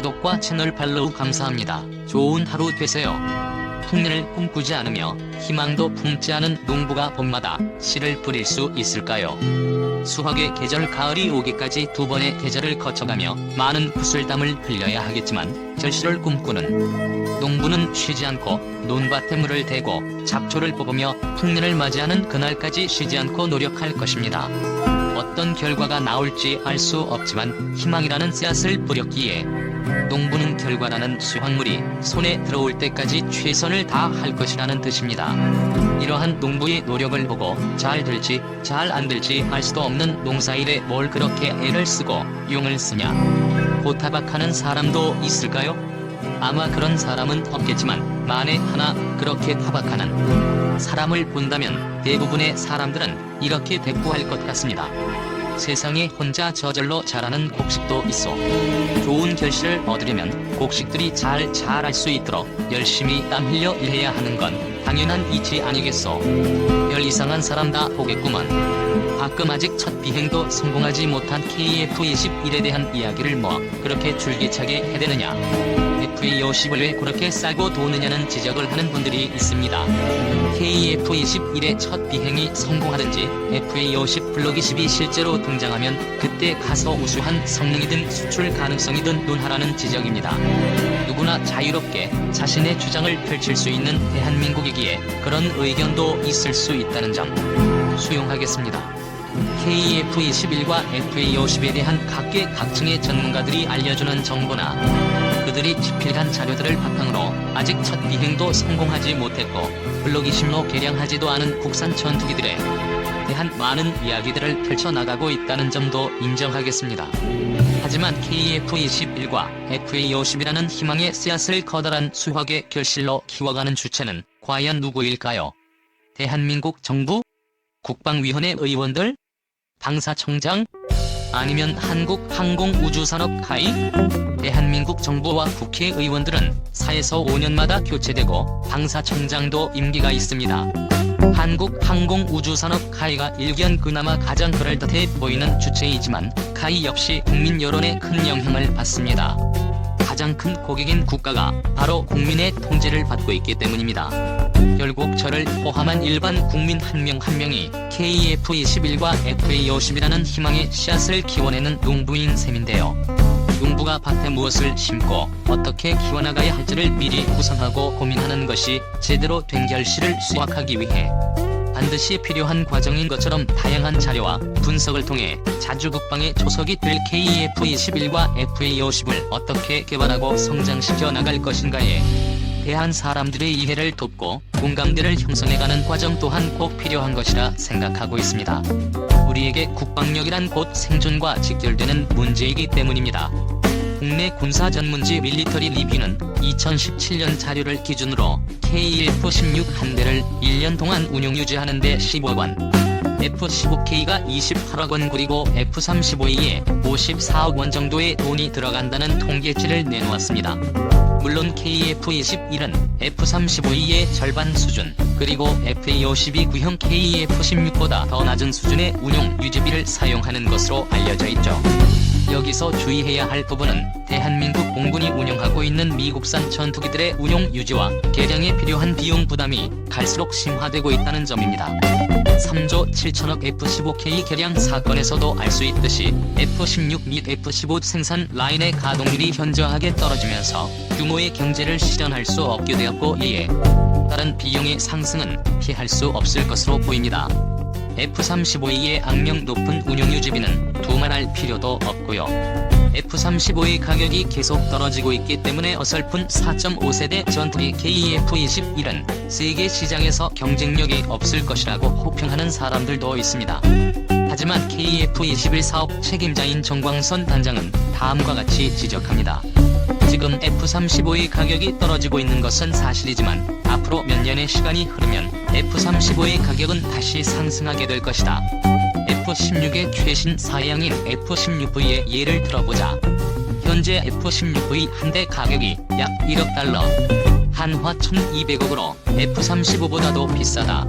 구독과 채널 팔로우 감사합니다. 좋은 하루 되세요. 풍년을 꿈꾸지 않으며 희망도 품지 않은 농부가 봄마다 씨를 뿌릴 수 있을까요? 수확의 계절 가을이 오기까지 두 번의 계절을 거쳐가며 많은 구슬땀을 흘려야 하겠지만 결실을 꿈꾸는 농부는 쉬지 않고 논밭에 물을 대고 잡초를 뽑으며 풍년을 맞이하는 그날까지 쉬지 않고 노력할 것입니다. 어떤 결과가 나올지 알 수 없지만 희망이라는 씨앗을 뿌렸기에 농부는 결과라는 수확물이 손에 들어올 때까지 최선을 다할 것이라는 뜻입니다. 이러한 농부의 노력을 보고 잘 될지 잘 안 될지 알 수도 없는 농사일에 뭘 그렇게 애를 쓰고 용을 쓰냐 고타박하는 사람도 있을까요? 아마 그런 사람은 없겠지만 만에 하나 그렇게 타박하는 사람을 본다면 대부분의 사람들은 이렇게 대꾸할 것 같습니다. 세상에 혼자 저절로 자라는 곡식도 있어. 좋은 결실을 얻으려면 곡식들이 잘 자랄 수 있도록 열심히 땀 흘려 일해야 하는 건 당연한 이치 아니겠소. 별 이상한 사람 다 보겠구먼. 가끔 아직 첫 비행도 성공하지 못한 KF-21에 대한 이야기를 뭐 그렇게 줄기차게 해대느냐. FA-50을 왜 그렇게 싸고 도느냐는 지적을 하는 분들이 있습니다. KF-21의 첫 비행이 성공하든지 FA-50 블록 20이 실제로 등장하면 그때 가서 우수한 성능이든 수출 가능성이든 논하라는 지적입니다. 누구나 자유롭게 자신의 주장을 펼칠 수 있는 대한민국이기에 그런 의견도 있을 수 있다는 점 수용하겠습니다. KF-21과 FA-50에 대한 각계각층의 전문가들이 알려주는 정보나 그들이 집필한 자료들을 바탕으로 아직 첫 비행도 성공하지 못했고 블록 20로 개량하지도 않은 국산 전투기들에 대한 많은 이야기들을 펼쳐나가고 있다는 점도 인정하겠습니다. 하지만 KF-21과 FA-50이라는 희망의 씨앗을 커다란 수확의 결실로 키워가는 주체는 과연 누구일까요? 대한민국 정부? 국방위원회 의원들? 방사청장? 아니면 한국항공우주산업 가입? 대한민국 정부와 국회의원들은 4에서 5년마다 교체되고 방사청장도 임기가 있습니다. 한국항공우주산업 가이가 일견 그나마 가장 그럴듯해 보이는 주체이지만 가이 역시 국민 여론에 큰 영향을 받습니다. 가장 큰 고객인 국가가 바로 국민의 통제를 받고 있기 때문입니다. 결국 저를 포함한 일반 국민 한 명 한 명이 KF-21과 FA-50이라는 희망의 씨앗을 키워내는 농부인 셈인데요. 농부가 밭에 무엇을 심고 어떻게 키워나가야 할지를 미리 구상하고 고민하는 것이 제대로 된 결실을 수확하기 위해 반드시 필요한 과정인 것처럼 다양한 자료와 분석을 통해 자주 국방의 초석이 될 KF-21과 FA-50을 어떻게 개발하고 성장시켜 나갈 것인가에 대한 사람들의 이해를 돕고 공감대를 형성해가는 과정 또한 꼭 필요한 것이라 생각하고 있습니다. 우리에게 국방력이란 곧 생존과 직결되는 문제이기 때문입니다. 국내 군사 전문지 밀리터리 리뷰는 2017년 자료를 기준으로 KF-16 한 대를 1년 동안 운용 유지하는 데 15억 원, F-15K가 28억 원 그리고 F-35E에 54억 원 정도의 돈이 들어간다는 통계치를 내놓았습니다. 물론 KF-21은 F-35E의 절반 수준, 그리고 FA-52 구형 KF-16보다 더 낮은 수준의 운용 유지비를 사용하는 것으로 알려져 있죠. 여기서 주의해야 할 부분은 대한민국 공군이 운영하고 있는 미국산 전투기들의 운용 유지와 개량에 필요한 비용 부담이 갈수록 심화되고 있다는 점입니다. 3조 7천억 F-15K 개량 사건에서도 알 수 있듯이 F-16 및 F-15 생산 라인의 가동률이 현저하게 떨어지면서 규모의 경제를 실현할 수 없게 되었고 이에 따른 비용의 상승은 피할 수 없을 것으로 보입니다. F-35E의 악명 높은 운용 유지비는 두말할 필요도 없고요. F-35의 가격이 계속 떨어지고 있기 때문에 어설픈 4.5세대 전투기 KF-21은 세계 시장에서 경쟁력이 없을 것이라고 호평하는 사람들도 있습니다. 하지만 KF-21 사업 책임자인 정광선 단장은 다음과 같이 지적합니다. 지금 F-35의 가격이 떨어지고 있는 것은 사실이지만 앞으로 몇 년의 시간이 흐르면 F-35의 가격은 다시 상승하게 될 것이다. F-16의 최신 사양인 F-16V의 예를 들어보자. 현재 F-16V 한 대 가격이 약 1억 달러, 한화 1200억으로 F-35보다도 비싸다.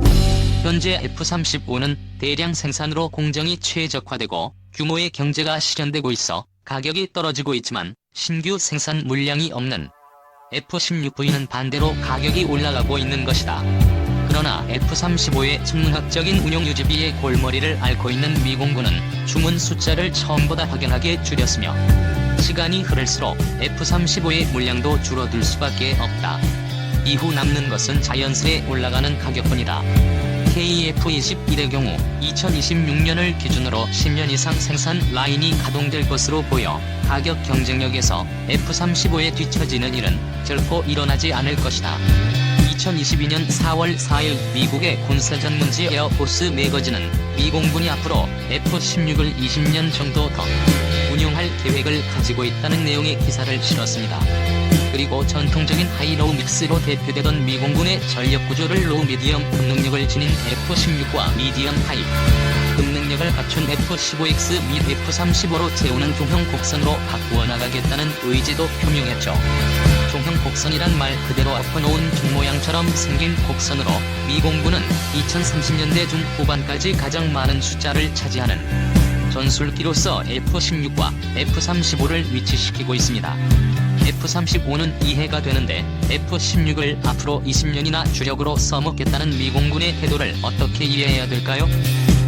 현재 F-35는 대량 생산으로 공정이 최적화되고 규모의 경제가 실현되고 있어 가격이 떨어지고 있지만 신규 생산 물량이 없는 F-16V는 반대로 가격이 올라가고 있는 것이다. 그러나 F-35의 천문학적인 운용 유지비의 골머리를 앓고 있는 미공군은 주문 숫자를 처음보다 확연하게 줄였으며 시간이 흐를수록 F-35의 물량도 줄어들 수밖에 없다. 이후 남는 것은 자연스레 올라가는 가격뿐이다. KF-21의 경우 2026년을 기준으로 10년 이상 생산 라인이 가동될 것으로 보여 가격 경쟁력에서 F-35에 뒤처지는 일은 결코 일어나지 않을 것이다. 2022년 4월 4일 미국의 군사 전문지 에어포스 매거진은 미공군이 앞으로 F-16을 20년 정도 더 운용할 계획을 가지고 있다는 내용의 기사를 실었습니다. 그리고 전통적인 하이로우 믹스로 대표되던 미공군의 전력 구조를 로우 미디엄 급능력을 지닌 F-16과 미디엄 하이 급능력을 갖춘 F-15X 및 F-35로 채우는 종형 곡선으로 바꾸어 나가겠다는 의지도 표명했죠. 종형 곡선이란 말 그대로 엎어놓은 종 모양처럼 생긴 곡선으로 미공군은 2030년대 중후반까지 가장 많은 숫자를 차지하는 전술기로서 F-16과 F-35를 위치시키고 있습니다. F-35는 이해가 되는데 F-16을 앞으로 20년이나 주력으로 써먹겠다는 미공군의 태도를 어떻게 이해해야 될까요?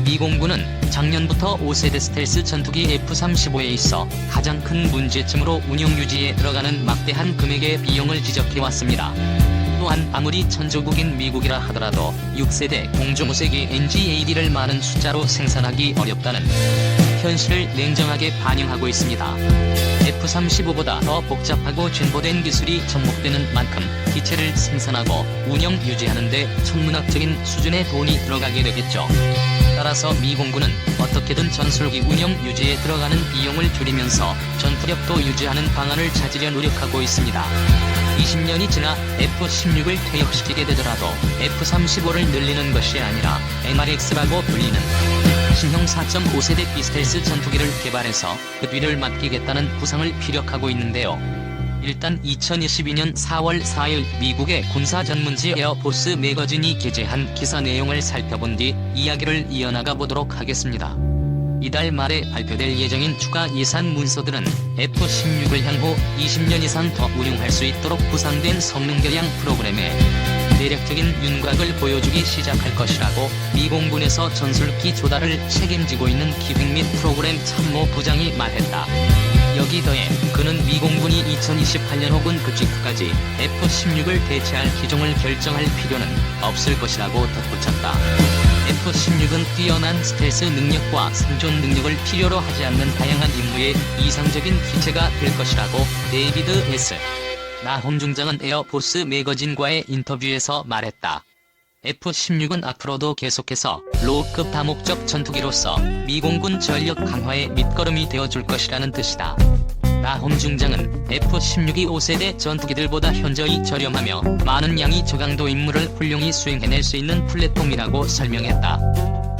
미공군은 작년부터 5세대 스텔스 전투기 F-35에 있어 가장 큰 문제점으로 운용 유지에 들어가는 막대한 금액의 비용을 지적해왔습니다. 또한 아무리 천조국인 미국이라 하더라도 6세대 공중무색이 NGAD를 많은 숫자로 생산하기 어렵다는 현실을 냉정하게 반영하고 있습니다. F-35보다 더 복잡하고 진보된 기술이 접목되는 만큼 기체를 생산하고 운영 유지하는 데 천문학적인 수준의 돈이 들어가게 되겠죠. 따라서 미공군은 어떻게든 전술기 운영 유지에 들어가는 비용을 줄이면서 전투력도 유지하는 방안을 찾으려 노력하고 있습니다. 20년이 지나 F-16을 퇴역시키게 되더라도 F-35를 늘리는 것이 아니라 MRX라고 불리는 신형 4.5세대 비스텔스 전투기를 개발해서 그 뒤를 맡기겠다는 구상을 피력하고 있는데요. 일단 2022년 4월 4일 미국의 군사 전문지 에어포스 매거진이 게재한 기사 내용을 살펴본 뒤 이야기를 이어나가 보도록 하겠습니다. 이달 말에 발표될 예정인 추가 예산 문서들은 F-16을 향후 20년 이상 더 운용할 수 있도록 구상된 성능 결양 프로그램에 대략적인 윤곽을 보여주기 시작할 것이라고 미공군에서 전술기 조달을 책임지고 있는 기획 및 프로그램 참모 부장이 말했다. 여기 더해 그는 미공군이 2028년 혹은 그 직후까지 F-16을 대체할 기종을 결정할 필요는 없을 것이라고 덧붙였다. F-16은 뛰어난 스텔스 능력과 생존 능력을 필요로 하지 않는 다양한 임무의 이상적인 기체가 될 것이라고 데이비드 S. 나홈 중장은 에어포스 매거진과의 인터뷰에서 말했다. F-16은 앞으로도 계속해서 로우급 다목적 전투기로서 미공군 전력 강화의 밑거름이 되어줄 것이라는 뜻이다. 나홈 중장은 F-16이 5세대 전투기들보다 현저히 저렴하며 많은 양의 저강도 임무를 훌륭히 수행해낼 수 있는 플랫폼이라고 설명했다.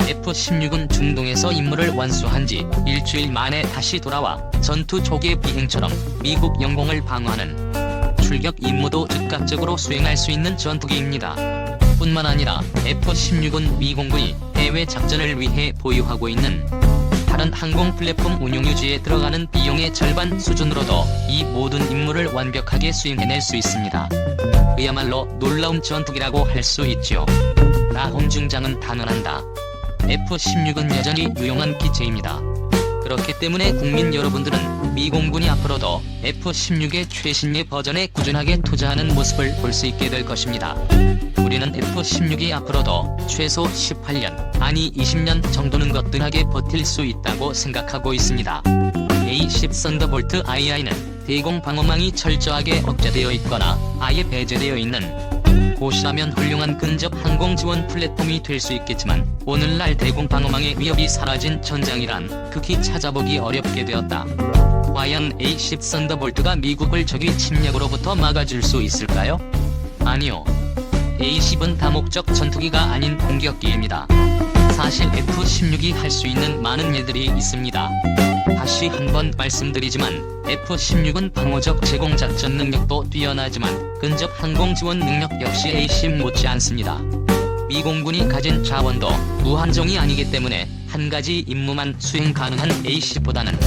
F-16은 중동에서 임무를 완수한 지 일주일 만에 다시 돌아와 전투 초기의 비행처럼 미국 영공을 방어하는 출격 임무도 즉각적으로 수행할 수 있는 전투기입니다. 뿐만 아니라 F-16은 미공군이 해외 작전을 위해 보유하고 있는 다른 항공 플랫폼 운용 유지에 들어가는 비용의 절반 수준으로도 이 모든 임무를 완벽하게 수행해낼 수 있습니다. 그야말로 놀라운 전투기라고 할 수 있죠. 나홈 중장은 단언한다. F-16은 여전히 유용한 기체입니다. 그렇기 때문에 국민 여러분들은 미공군이 앞으로도 F-16의 최신의 버전에 꾸준하게 투자하는 모습을 볼 수 있게 될 것입니다. 우리는 F-16이 앞으로도 최소 18년, 아니 20년 정도는 거뜬하게 버틸 수 있다고 생각하고 있습니다. A-10 썬더볼트 II는 대공 방어망이 철저하게 억제되어 있거나 아예 배제되어 있는 곳이라면 훌륭한 근접 항공 지원 플랫폼이 될 수 있겠지만 오늘날 대공 방어망의 위협이 사라진 전장이란 극히 찾아보기 어렵게 되었다. 과연 A-10 썬더볼트가 미국을 적의 침략으로부터 막아줄 수 있을까요? 아니요. A-10은 다목적 전투기가 아닌 공격기입니다. 사실 F-16이 할 수 있는 많은 일들이 있습니다. 다시 한번 말씀드리지만 F-16은 방어적 제공작전 능력도 뛰어나지만 근접 항공 지원 능력 역시 A-10 못지 않습니다. 미공군이 가진 자원도 무한정이 아니기 때문에 한 가지 임무만 수행 가능한 A-10보다는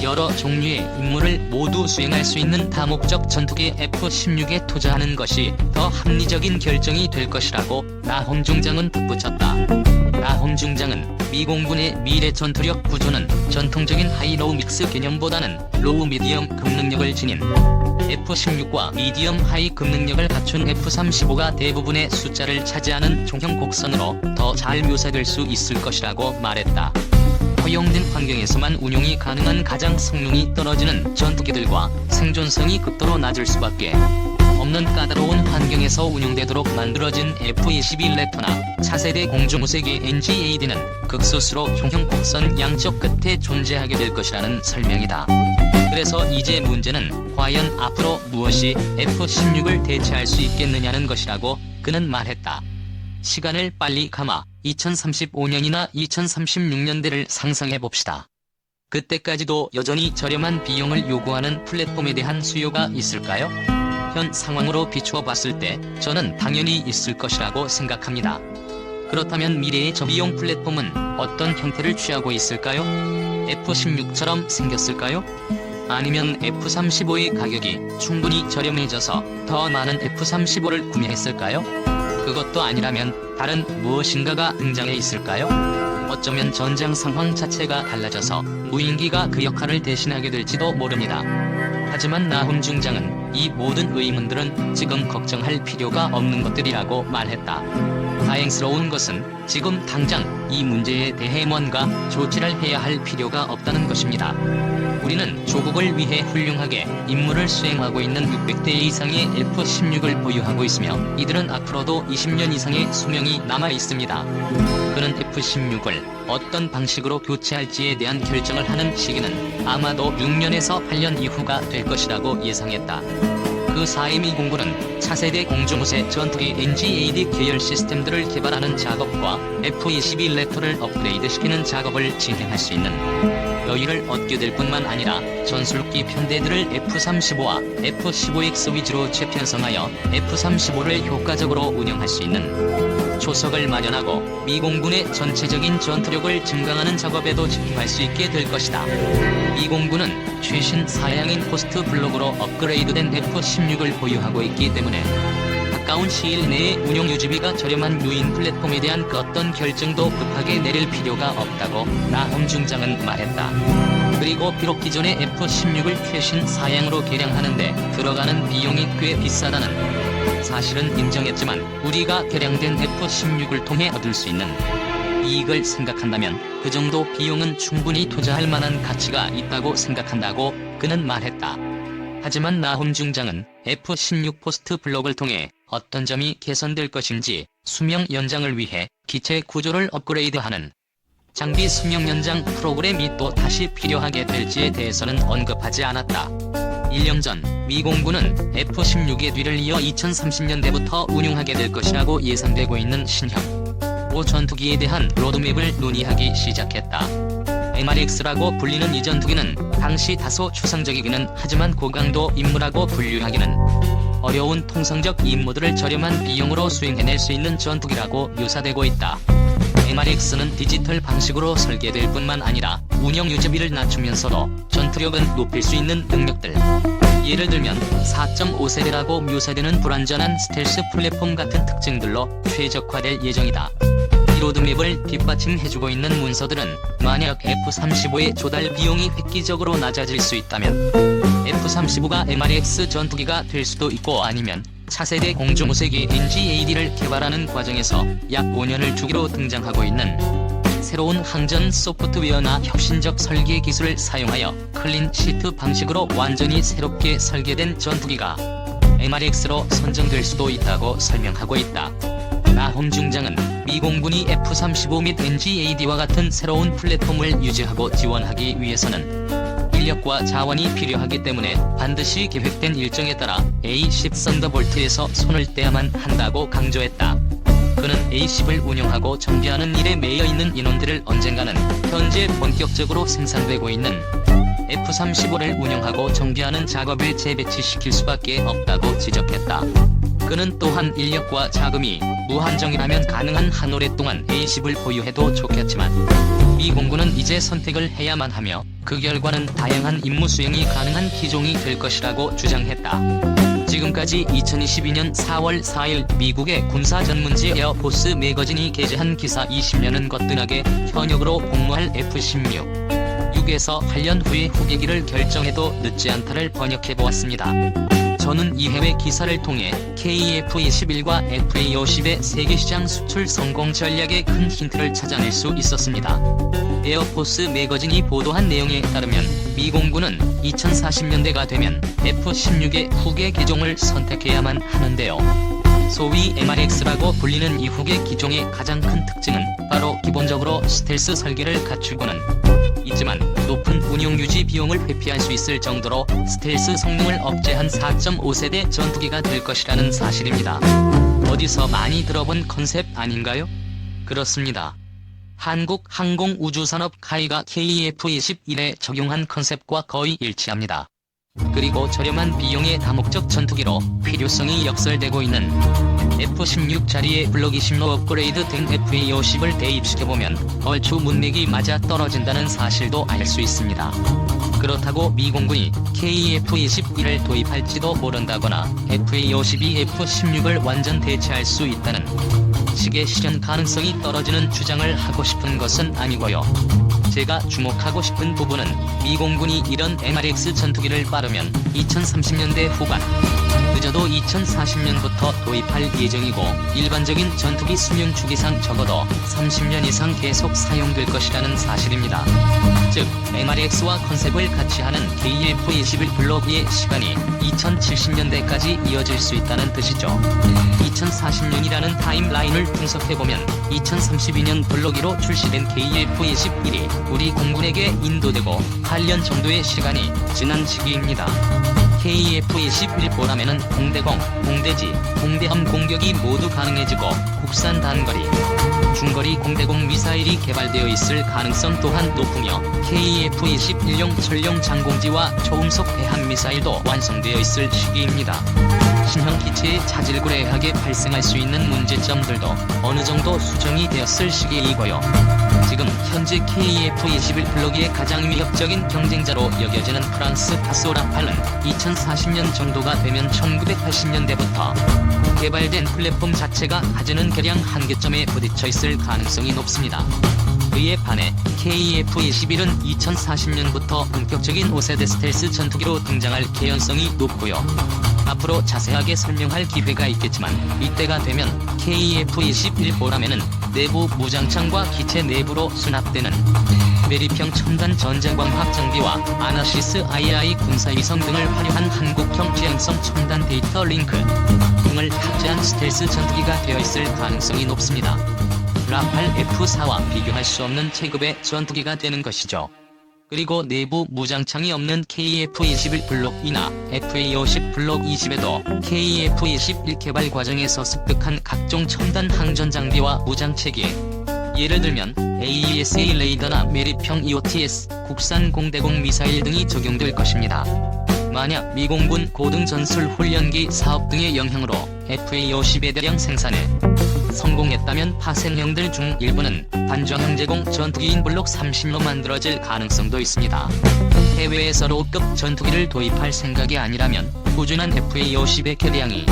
여러 종류의 임무를 모두 수행할 수 있는 다목적 전투기 F-16에 투자하는 것이 더 합리적인 결정이 될 것이라고 나홈 중장은 덧붙였다. 나홈 중장은 미 공군의 미래 전투력 구조는 전통적인 하이로우 믹스 개념보다는 로우 미디엄 급능력을 지닌 F-16과 미디엄 하이 급능력을 갖춘 F-35가 대부분의 숫자를 차지하는 종형 곡선으로 더 잘 묘사될 수 있을 것이라고 말했다. 허용된 환경에서만 운용이 가능한 가장 성능이 떨어지는 전투기들과 생존성이 극도로 낮을 수밖에 없는 까다로운 환경에서 운용되도록 만들어진 F-22 랩터나 차세대 공중무색의 NGAD는 극소수로 종형 곡선 양쪽 끝에 존재하게 될 것이라는 설명이다. 그래서 이제 문제는 과연 앞으로 무엇이 F-16을 대체할 수 있겠느냐는 것이라고 그는 말했다. 시간을 빨리 감아 2035년이나 2036년대를 상상해봅시다. 그때까지도 여전히 저렴한 비용을 요구하는 플랫폼에 대한 수요가 있을까요? 현 상황으로 비추어 봤을 때 저는 당연히 있을 것이라고 생각합니다. 그렇다면 미래의 저비용 플랫폼은 어떤 형태를 취하고 있을까요? F-16처럼 생겼을까요? 아니면 F-35의 가격이 충분히 저렴해져서 더 많은 F-35를 구매했을까요? 그것도 아니라면 다른 무엇인가가 등장해 있을까요? 어쩌면 전장 상황 자체가 달라져서 무인기가 그 역할을 대신하게 될지도 모릅니다. 하지만 나홈 중장은 이 모든 의문들은 지금 걱정할 필요가 없는 것들이라고 말했다. 다행스러운 것은 지금 당장 이 문제에 대해 뭔가 조치를 해야 할 필요가 없다는 것입니다. 우리는 조국을 위해 훌륭하게 임무를 수행하고 있는 600대 이상의 F-16을 보유하고 있으며 이들은 앞으로도 20년 이상의 수명이 남아 있습니다. 그는 F-16을 어떤 방식으로 교체할지에 대한 결정을 하는 시기는 아마도 6년에서 8년 이후가 될 것이라고 예상했다. 그 사이 미 공군은 차세대 공중무쇠 전투기 NGAD 계열 시스템들을 개발하는 작업과 F-22 랩터를 업그레이드시키는 작업을 진행할 수 있는 여유를 얻게 될 뿐만 아니라 전술기 편대들을 F-35와 F-15X 위주로 재편성하여 F-35를 효과적으로 운영할 수 있는 초석을 마련하고 미 공군의 전체적인 전투력을 증강하는 작업에도 집중할 수 있게 될 것이다. 미 공군은 최신 사양인 포스트 블록으로 업그레이드된 F-16을 보유하고 있기 때문에 가까운 시일 내에 운용 유지비가 저렴한 유인 플랫폼에 대한 그 어떤 결정도 급하게 내릴 필요가 없다고 나홈 중장은 말했다. 그리고 비록 기존의 F-16을 최신 사양으로 개량하는데 들어가는 비용이 꽤 비싸다는 사실은 인정했지만 우리가 개량된 F-16을 통해 얻을 수 있는 이익을 생각한다면 그 정도 비용은 충분히 투자할 만한 가치가 있다고 생각한다고 그는 말했다. 하지만 나홈 중장은 F-16 포스트 블록을 통해 어떤 점이 개선될 것인지 수명 연장을 위해 기체 구조를 업그레이드하는 장비 수명 연장 프로그램이 또 다시 필요하게 될지에 대해서는 언급하지 않았다. 1년 전 미 공군은 F-16의 뒤를 이어 2030년대부터 운용하게 될 것이라고 예상되고 있는 신형 5 전투기에 대한 로드맵을 논의하기 시작했다. MRX라고 불리는 이 전투기는 당시 다소 추상적이기는 하지만 고강도 임무라고 분류하기는 어려운 통상적 임무들을 저렴한 비용으로 수행해낼 수 있는 전투기라고 묘사되고 있다. MRX는 디지털 방식으로 설계될 뿐만 아니라 운영 유지비를 낮추면서도 전투력은 높일 수 있는 능력들, 예를 들면 4.5세대라고 묘사되는 불완전한 스텔스 플랫폼 같은 특징들로 최적화될 예정이다. 이 로드맵을 뒷받침해주고 있는 문서들은 만약 F-35의 조달 비용이 획기적으로 낮아질 수 있다면 F-35가 MRX 전투기가 될 수도 있고 아니면 차세대 공중무색의 NGAD를 개발하는 과정에서 약 5년을 주기로 등장하고 있는 새로운 항전 소프트웨어나 혁신적 설계 기술을 사용하여 클린 시트 방식으로 완전히 새롭게 설계된 전투기가 MRX로 선정될 수도 있다고 설명하고 있다. 나홈 중장은 미 공군이 F-35 및 NGAD와 같은 새로운 플랫폼을 유지하고 지원하기 위해서는 인력과 자원이 필요하기 때문에 반드시 계획된 일정에 따라 A-10 썬더볼트에서 손을 떼야만 한다고 강조했다. 그는 A-10을 운영하고 정비하는 일에 매여 있는 인원들을 언젠가는 현재 본격적으로 생산되고 있는 F-35를 운영하고 정비하는 작업에 재배치시킬 수밖에 없다고 지적했다. 그는 또한 인력과 자금이 무한정이라면 가능한 한 오랫동안 A10을 보유해도 좋겠지만 미 공군은 이제 선택을 해야만 하며 그 결과는 다양한 임무 수행이 가능한 기종이 될 것이라고 주장했다. 지금까지 2022년 4월 4일 미국의 군사 전문지 에어포스 매거진이 게재한 기사 20년은 거뜬하게 현역으로 복무할 F-16. 6에서 8년 후에 후계기를 결정해도 늦지 않다를 번역해보았습니다. 저는 이 해외 기사를 통해 KF-21과 FA-50의 세계시장 수출 성공 전략에 큰 힌트를 찾아낼 수 있었습니다. 에어포스 매거진이 보도한 내용에 따르면 미 공군은 2040년대가 되면 F-16의 후계 기종을 선택해야만 하는데요. 소위 MRX라고 불리는 이 후계 기종의 가장 큰 특징은 바로 기본적으로 스텔스 설계를 갖추고는 있지만 높은 운용 유지 비용을 회피할 수 있을 정도로 스텔스 성능을 억제한 4.5세대 전투기가 될 것이라는 사실입니다. 어디서 많이 들어본 컨셉 아닌가요? 그렇습니다. 한국항공우주산업 카이가 KF-21에 적용한 컨셉과 거의 일치합니다. 그리고 저렴한 비용의 다목적 전투기로 필요성이 역설되고 있는 F-16 자리에 블록 20로 업그레이드 된 FA-50을 대입시켜보면 얼추 문맥이 맞아 떨어진다는 사실도 알 수 있습니다. 그렇다고 미 공군이 KF-21을 도입할지도 모른다거나 FA-50이 F-16을 완전 대체할 수 있다는 식의 실현 가능성이 떨어지는 주장을 하고 싶은 것은 아니고요. 제가 주목하고 싶은 부분은 미 공군이 이런 MRX 전투기를 빠르면 2030년대 후반, 늦어도 2040년부터 도입할 예정이고 일반적인 전투기 수명 주기상 적어도 30년 이상 계속 사용될 것이라는 사실입니다. 즉 MRX와 컨셉을 같이 하는 KF-21 블록 2의 시간이 2070년대까지 이어질 수 있다는 뜻이죠. 2040년이라는 타임라인을 분석해보면 2032년 블록 2로 출시된 KF-21이 우리 공군에게 인도되고 8년 정도의 시간이 지난 시기입니다. KF-21보라면은 공대공, 공대지, 공대함 공격이 모두 가능해지고 국산 단거리, 중거리 공대공 미사일이 개발되어 있을 가능성 또한 높으며 KF-21용 전용 장공지와 초음속 대함 미사일도 완성되어 있을 시기입니다. 신형 기체의 자질구레하게 발생할 수 있는 문제점들도 어느 정도 수정이 되었을 시기이고요. 지금 현재 KF-21 블록 2의 가장 위협적인 경쟁자로 여겨지는 프랑스 파소라팔은 2040년 정도가 되면 1980년대부터 개발된 플랫폼 자체가 가지는 개량 한계점에 부딪혀 있을 가능성이 높습니다. 그에 반해 KF-21은 2040년부터 본격적인 5세대 스텔스 전투기로 등장할 개연성이 높고요. 앞으로 자세하게 설명할 기회가 있겠지만 이때가 되면 KF-21보라면은 내부 무장창과 기체 내부로 수납되는 메리평 첨단 전자광학 장비와 아나시스 II 군사위성 등을 활용한 한국형 지향성 첨단 데이터 링크 등을 탑재한 스텔스 전투기가 되어 있을 가능성이 높습니다. 라팔 F4와 비교할 수 없는 체급의 전투기가 되는 것이죠. 그리고 내부 무장창이 없는 KF-21 블록 2나 FA-50 블록 20에도 KF-21 개발 과정에서 습득한 각종 첨단 항전 장비와 무장체계, 예를 들면 AESA 레이더나 메리평 EOTS, 국산 공대공 미사일 등이 적용될 것입니다. 만약 미 공군 고등 전술 훈련기 사업 등의 영향으로 FA-50의 대량 생산에 성공했다면 파생형들 중 일부는 단전형 제공 전투기인 블록 30로 만들어질 가능성도 있습니다. 해외에서 로급 전투기를 도입할 생각이 아니라면 꾸준한 FA-50의 개량이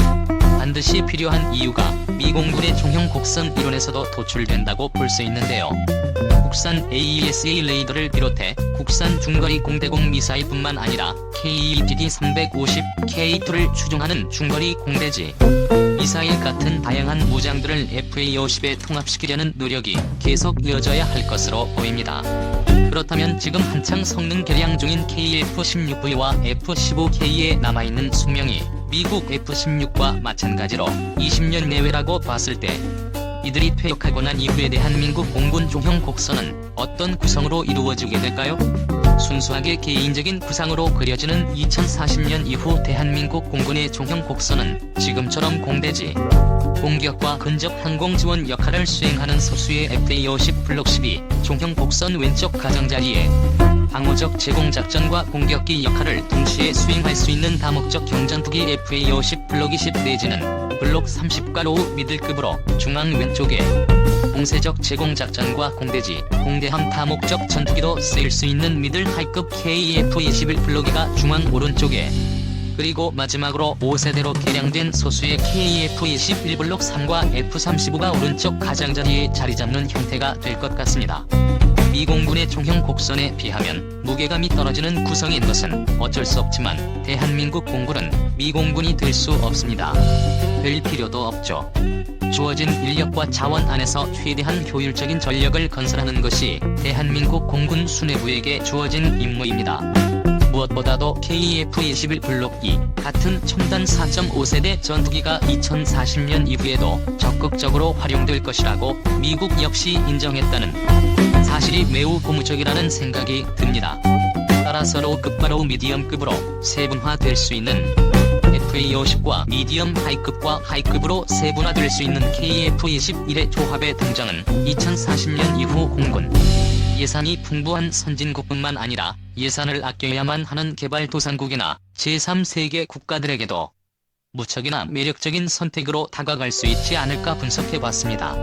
반드시 필요한 이유가 미 공군의 총형 곡선 이론에서도 도출된다고 볼 수 있는데요. 국산 AESA 레이더를 비롯해 국산 중거리 공대공 미사일뿐만 아니라 KEPD-350, K2를 추종하는 중거리 공대지 미사일 같은 다양한 무장들을 FA-50에 통합시키려는 노력이 계속 이어져야 할 것으로 보입니다. 그렇다면 지금 한창 성능 개량 중인 KF-16V와 F-15K에 남아있는 수명이 미국 F-16과 마찬가지로 20년 내외라고 봤을 때 이들이 퇴역하고 난 이후에 대한민국 공군 종형 곡선은 어떤 구성으로 이루어지게 될까요? 순수하게 개인적인 구상으로 그려지는 2040년 이후 대한민국 공군의 종형 곡선은 지금처럼 공대지, 공격과 근접 항공 지원 역할을 수행하는 소수의 FA-50 블록 12 종형 곡선 왼쪽 가장자리에 방어적 제공작전과 공격기 역할을 동시에 수행할 수 있는 다목적 경전투기 FA-50 블록 20 내지는 블록 30과 로우 미들급으로 중앙 왼쪽에 공세적 제공작전과 공대지, 공대함 다목적 전투기도 쓰일 수 있는 미들 하이급 KF-21 블록이가 중앙 오른쪽에, 그리고 마지막으로 5세대로 개량된 소수의 KF-21 블록 3과 F-35가 오른쪽 가장자리에 자리잡는 형태가 될 것 같습니다. 미 공군의 총형 곡선에 비하면 무게감이 떨어지는 구성인 것은 어쩔 수 없지만 대한민국 공군은 미 공군이 될 수 없습니다. 될 필요도 없죠. 주어진 인력과 자원 안에서 최대한 효율적인 전력을 건설하는 것이 대한민국 공군 수뇌부에게 주어진 임무입니다. 무엇보다도 KF-21 블록 2 같은 첨단 4.5세대 전투기가 2040년 이후에도 적극적으로 활용될 것이라고 미국 역시 인정했다는 사실이 매우 고무적이라는 생각이 듭니다. 따라서 로우급과 로우 미디엄급으로 세분화될 수 있는 FA-50과 미디엄 하이급과 하이급으로 세분화될 수 있는 KF-21의 조합의 등장은 2040년 이후 공군 예산이 풍부한 선진국뿐만 아니라 예산을 아껴야만 하는 개발도상국이나 제3세계 국가들에게도 무척이나 매력적인 선택으로 다가갈 수 있지 않을까 분석해봤습니다.